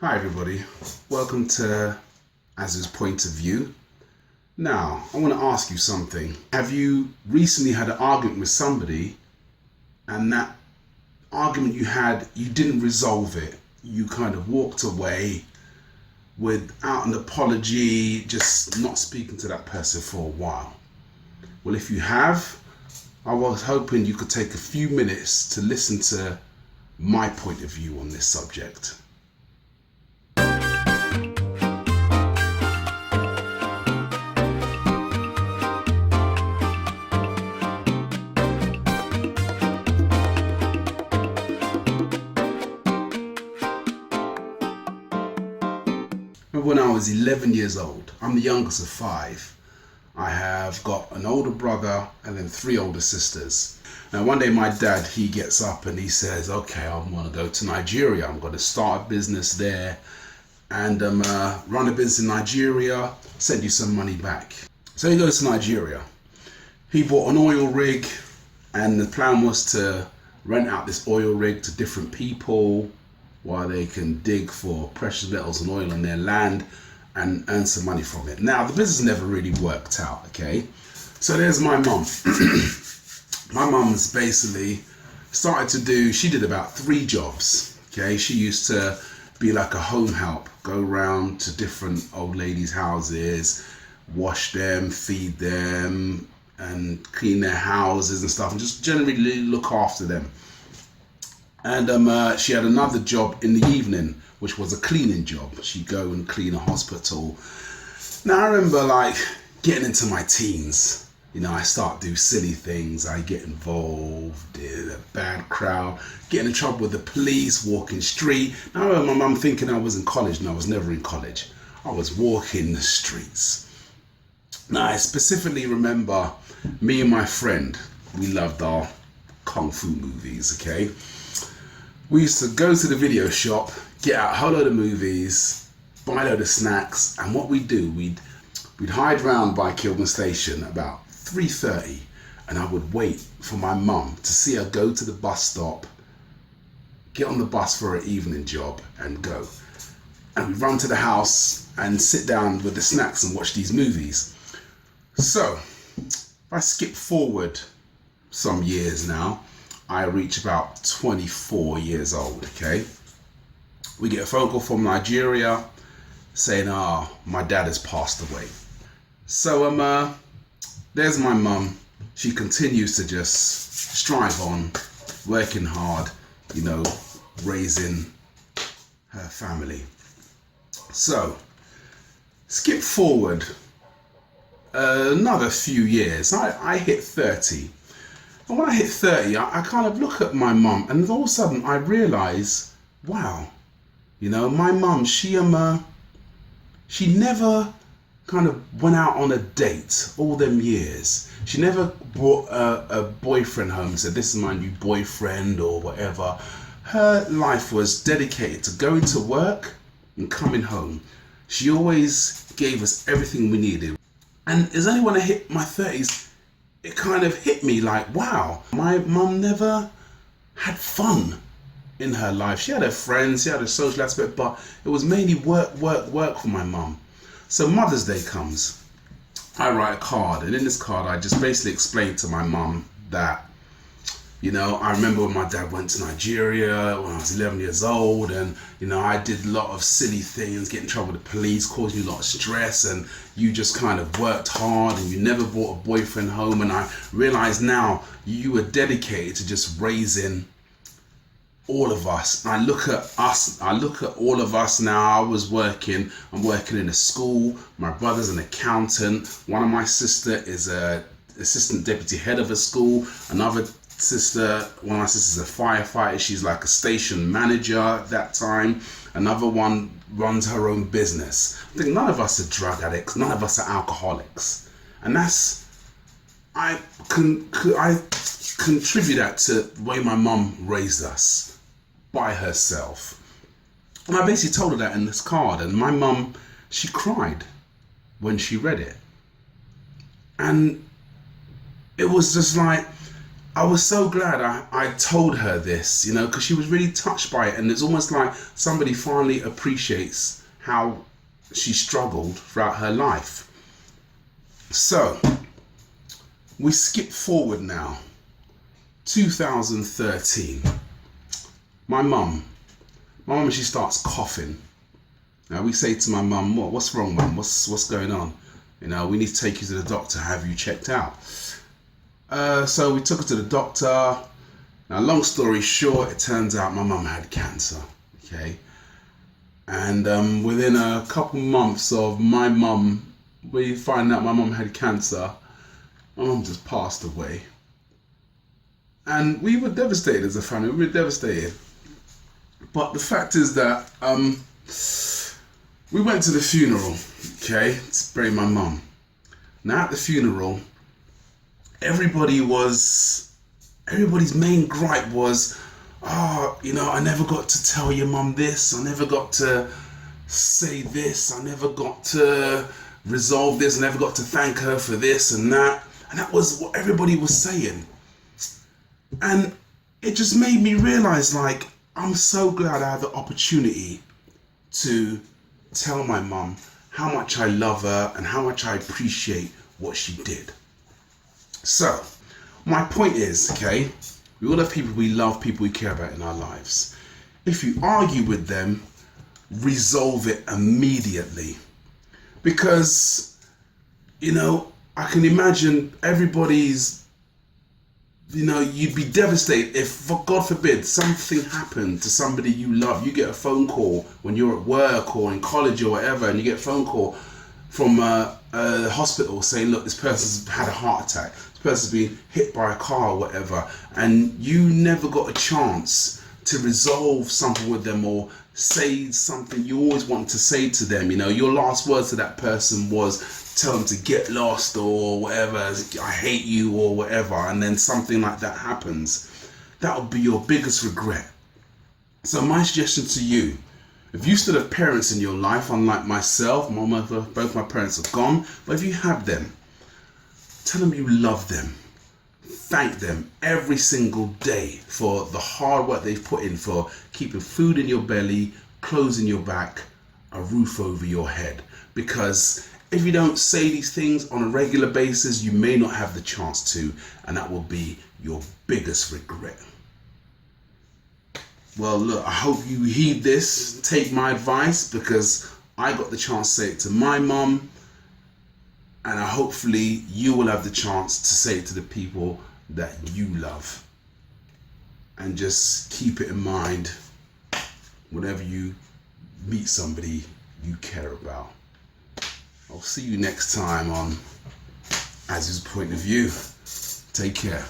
Hi everybody, welcome to Az's Point of View. Now, I want to ask you something. Have you recently had an argument with somebody and that argument you had, you didn't resolve it? You kind of walked away without an apology, just not speaking to that person for a while. Well, if you have, I was hoping you could take a few minutes to listen to my point of view on this subject. When I was 11 years old, I'm the youngest of five. I have got an older brother and then three older sisters. Now one day my dad, he gets up and he says, okay, I'm going to go to Nigeria. I'm going to start a business there and run a business in Nigeria, send you some money back. So he goes to Nigeria. He bought an oil rig and the plan was to rent out this oil rig to different people while they can dig for precious metals and oil on their land and earn some money from it. Now, the business never really worked out, okay? So there's my mum. My mum's basically started to do, she did about 3 jobs, okay? She used to be like a home help, go around to different old ladies' houses, wash them, feed them, and clean their houses and stuff, and just generally look after them. And she had another job in the evening, which was a cleaning job. She'd go and clean a hospital. Now I remember like getting into my teens, you know, I start do silly things. I get involved in a bad crowd, getting in trouble with the police, walking street. Now I remember my mum thinking I was in college, and I was never in college. I was walking the streets. Now I specifically remember me and my friend, we loved our Kung Fu movies, okay? We used to go to the video shop, get out a whole load of movies, buy a load of snacks, and what we'd do, we'd hide round by Kilburn Station about 3:30, and I would wait for my mum to see her go to the bus stop, get on the bus for her evening job, and go. And we'd run to the house and sit down with the snacks and watch these movies. So, if I skip forward some years now, I reach about 24 years old, okay? We get a phone call from Nigeria saying, my dad has passed away. So there's my mum. She continues to just strive on, working hard, you know, raising her family. So, skip forward another few years. I hit 30. And when I hit 30, I kind of look at my mum, and all of a sudden I realise, wow, you know, my mum, she never kind of went out on a date all them years. She never brought a boyfriend home and said, this is my new boyfriend or whatever. Her life was dedicated to going to work and coming home. She always gave us everything we needed. And it's only when I hit my 30s, it kind of hit me like, wow, my mum never had fun in her life. She had her friends, she had a social aspect, but it was mainly work for my mum. So Mother's Day comes, I write a card, and in this card I just basically explained to my mum that, you know, I remember when my dad went to Nigeria when I was 11 years old, and, you know, I did a lot of silly things, get in trouble with the police, caused me a lot of stress, and you just kind of worked hard and you never brought a boyfriend home. And I realize now you were dedicated to just raising all of us. And I look at all of us now. I'm working in a school. My brother's an accountant. One of my sister is a assistant deputy head of a school. Another sister, one of my sisters is a firefighter. She's like a station manager at that time. Another one runs her own business. I think none of us are drug addicts. None of us are alcoholics. And I contribute that to the way my mum raised us by herself. And I basically told her that in this card. And my mum, she cried when she read it. And it was just like, I was so glad I told her this, you know, because she was really touched by it. And it's almost like somebody finally appreciates how she struggled throughout her life. So we skip forward now, 2013. My mum, she starts coughing. Now we say to my mum, what's wrong, mum? What's going on? You know, we need to take you to the doctor, have you checked out. So we took her to the doctor. Now, long story short, it turns out my mum had cancer. Okay. And within a couple months of we find out my mum had cancer, my mum just passed away. And we were devastated as a family. We were devastated. But the fact is that we went to the funeral, okay, to bury my mum. Now at the funeral, everybody's main gripe was, you know, I never got to tell your mum this, I never got to say this, I never got to resolve this, I never got to thank her for this and that. And that was what everybody was saying. And it just made me realize, like, I'm so glad I had the opportunity to tell my mum how much I love her and how much I appreciate what she did. So, my point is, okay, we all have people we love, people we care about in our lives. If you argue with them, resolve it immediately. Because, you know, I can imagine you'd be devastated if, for God forbid, something happened to somebody you love. You get a phone call when you're at work or in college or whatever, and you get a phone call from a hospital saying, look, this person's had a heart attack, this person's been hit by a car or whatever, and you never got a chance to resolve something with them or say something you always want to say to them. You know, your last words to that person was, tell them to get lost or whatever, I hate you or whatever, and then something like that happens. That would be your biggest regret. So my suggestion to you, if you still have parents in your life, unlike myself, both my parents are gone, but if you have them, tell them you love them. Thank them every single day for the hard work they've put in, for keeping food in your belly, clothes in your back, a roof over your head. Because if you don't say these things on a regular basis, you may not have the chance to, and that will be your biggest regret. Well, look, I hope you heed this, take my advice, because I got the chance to say it to my mum, and hopefully you will have the chance to say it to the people that you love. And just keep it in mind whenever you meet somebody you care about. I'll see you next time on Az's Point of View. Take care.